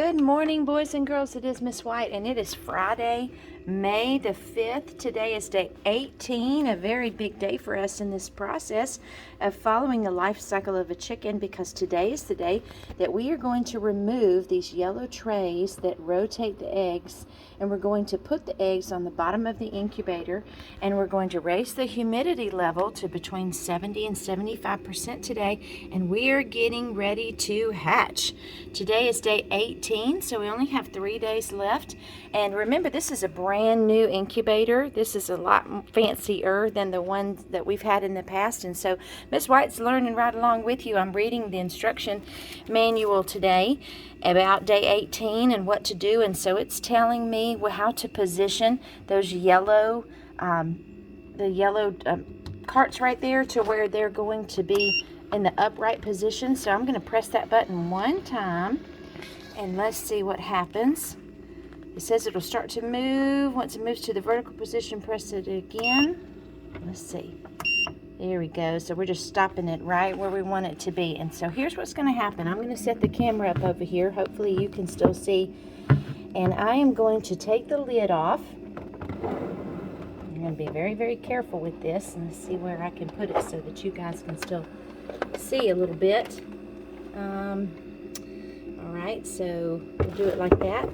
Good morning, boys and girls. It is Miss White, and it is Friday, May the 5th. Today is day 18, a very big day for us in this process of following the life cycle of a chicken, because today is the day that we are going to remove these yellow trays that rotate the eggs, and we're going to put the eggs on the bottom of the incubator, and we're going to raise the humidity level to between 70 and 75% today, and we are getting ready to hatch. Today is day 18, so we only have 3 days left. And remember, this is a brand new incubator. This is a lot fancier than the ones that we've had in the past, and so Miss White's learning right along with you. I'm reading the instruction manual today about day 18 and what to do, and so it's telling me how to position those yellow carts right there to where they're going to be in the upright position. So I'm going to press that button one time, and let's see what happens. It says it'll start to move. Once it moves to the vertical position, press it again. Let's see. There we go. So we're just stopping it right where we want it to be. And so here's what's going to happen. I'm going to set the camera up over here. Hopefully you can still see. And I am going to take the lid off. I'm going to be very, very careful with this. And let's see where I can put it so that you guys can still see a little bit. Alright, so we'll do it like that,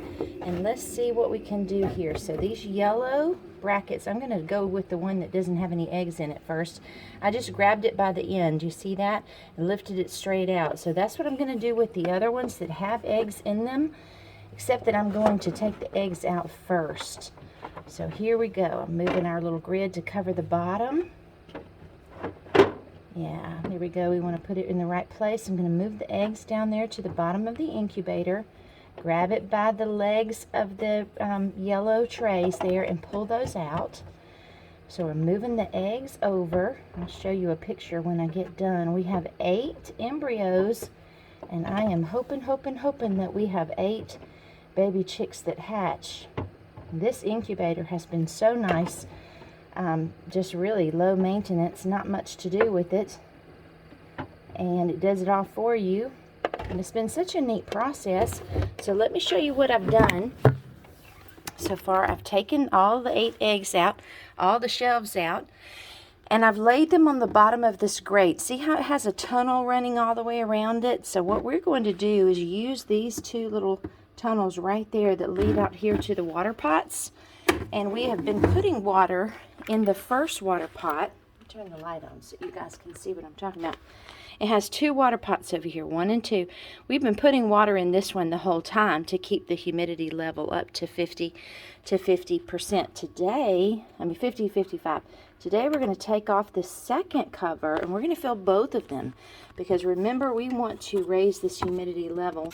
and let's see what we can do here. So these yellow brackets, I'm going to go with the one that doesn't have any eggs in it first. I just grabbed it by the end, you see that, and lifted it straight out. So that's what I'm going to do with the other ones that have eggs in them, except that I'm going to take the eggs out first. So here we go. I'm moving our little grid to cover the bottom. Yeah, there we go. We want to put it in the right place. I'm going to move the eggs down there to the bottom of the incubator, grab it by the legs of the yellow trays there, and pull those out. So we're moving the eggs over. I'll show you a picture when I get done. We have 8 embryos, and I am hoping that we have 8 baby chicks that hatch. This incubator has been so nice. Just really low maintenance, not much to do with it, and it does it all for you, and it's been such a neat process. So let me show you what I've done so far. I've taken all the 8 eggs out, all the shelves out, and I've laid them on the bottom of this grate. See how it has a tunnel running all the way around it? So what we're going to do is use these 2 little tunnels right there that lead out here to the water pots. And we have been putting water in the first water pot. Turn the light on so you guys can see what I'm talking about. It has 2 water pots over here, 1 and 2. We've been putting water in this one the whole time to keep the humidity level up to 50% today. 50-55. Today we're going to take off the second cover, and we're going to fill both of them, because remember, we want to raise this humidity level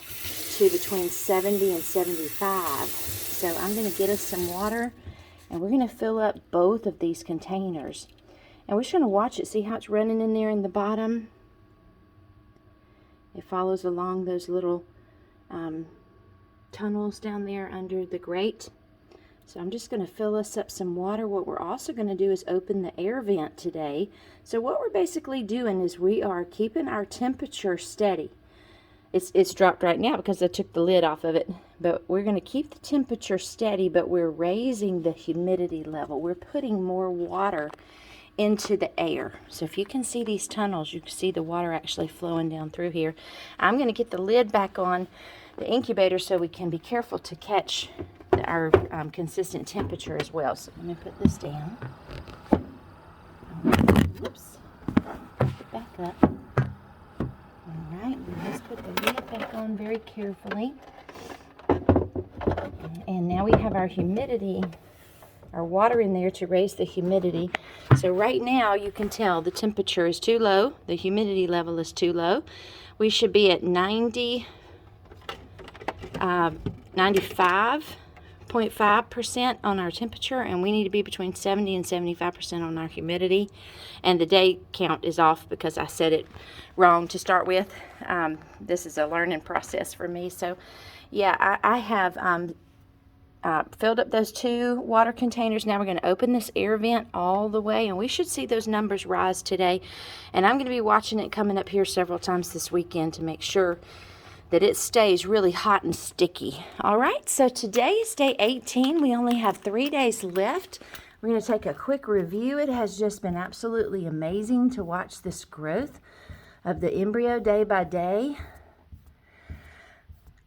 to between 70 and 75. So I'm going to get us some water, and we're going to fill up both of these containers. And we're just going to watch it, see how it's running in there in the bottom. It follows along those little tunnels down there under the grate. So I'm just going to fill us up some water. What we're also going to do is open the air vent today. So what we're basically doing is we are keeping our temperature steady. It's dropped right now because I took the lid off of it. But we're going to keep the temperature steady, but we're raising the humidity level. We're putting more water into the air. So if you can see these tunnels, you can see the water actually flowing down through here. I'm going to get the lid back on the incubator so we can be careful to catch our consistent temperature as well. So let me put this down. Whoops. Back up. Alright, let's put the lid back on very carefully. And now we have our humidity, our water in there to raise the humidity. So right now you can tell the temperature is too low, the humidity level is too low. We should be at 95.5% on our temperature, and we need to be between 70 and 75% on our humidity. And the day count is off because I said it wrong to start with. This is a learning process for me. So yeah, I have filled up those 2 water containers. Now we're going to open this air vent all the way, and we should see those numbers rise today. And I'm going to be watching it coming up here several times this weekend to make sure that it stays really hot and sticky. All right, so today is day 18. We only have 3 days left. We're going to take a quick review. It has just been absolutely amazing to watch this growth of the embryo day by day.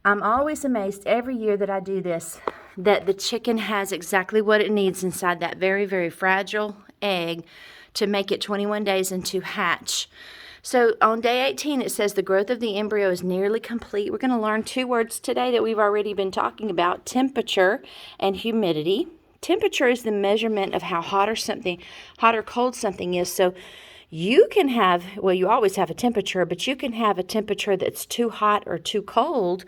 I'm always amazed every year that I do this, that the chicken has exactly what it needs inside that very, very fragile egg to make it 21 days and to hatch. So on day 18, it says the growth of the embryo is nearly complete. We're going to learn 2 words today that we've already been talking about, temperature and humidity. Temperature is the measurement of how hot or cold something is. So you can have, well, you always have a temperature, but you can have a temperature that's too hot or too cold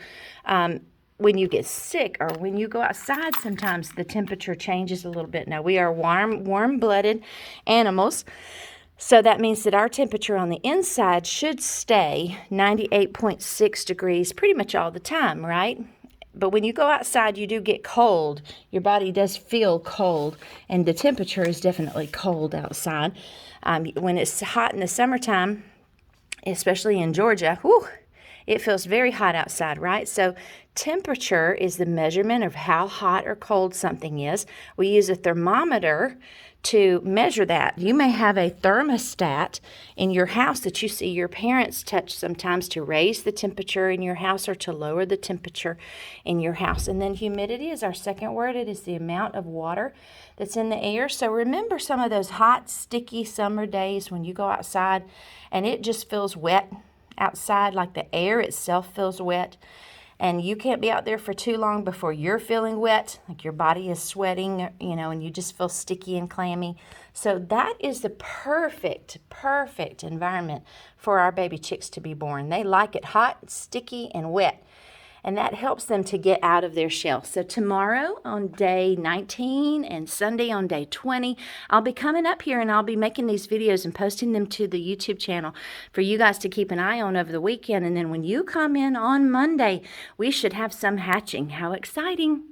when you get sick, or when you go outside. Sometimes the temperature changes a little bit. Now, we are warm-blooded animals, so that means that our temperature on the inside should stay 98.6 degrees pretty much all the time, right? But when you go outside, you do get cold. Your body does feel cold, and the temperature is definitely cold outside. When it's hot in the summertime, especially in Georgia, it feels very hot outside, right? So temperature is the measurement of how hot or cold something is. We use a thermometer to measure that. You may have a thermostat in your house that you see your parents touch sometimes to raise the temperature in your house or to lower the temperature in your house. And then humidity is our second word. It is the amount of water that's in the air. So remember some of those hot, sticky summer days when you go outside and it just feels wet outside, like the air itself feels wet. And you can't be out there for too long before you're feeling wet, like your body is sweating, and you just feel sticky and clammy. So that is the perfect environment for our baby chicks to be born. They like it hot, sticky, and wet. And that helps them to get out of their shell. So tomorrow on day 19 and Sunday on day 20, I'll be coming up here and I'll be making these videos and posting them to the YouTube channel for you guys to keep an eye on over the weekend. And then when you come in on Monday, we should have some hatching. How exciting!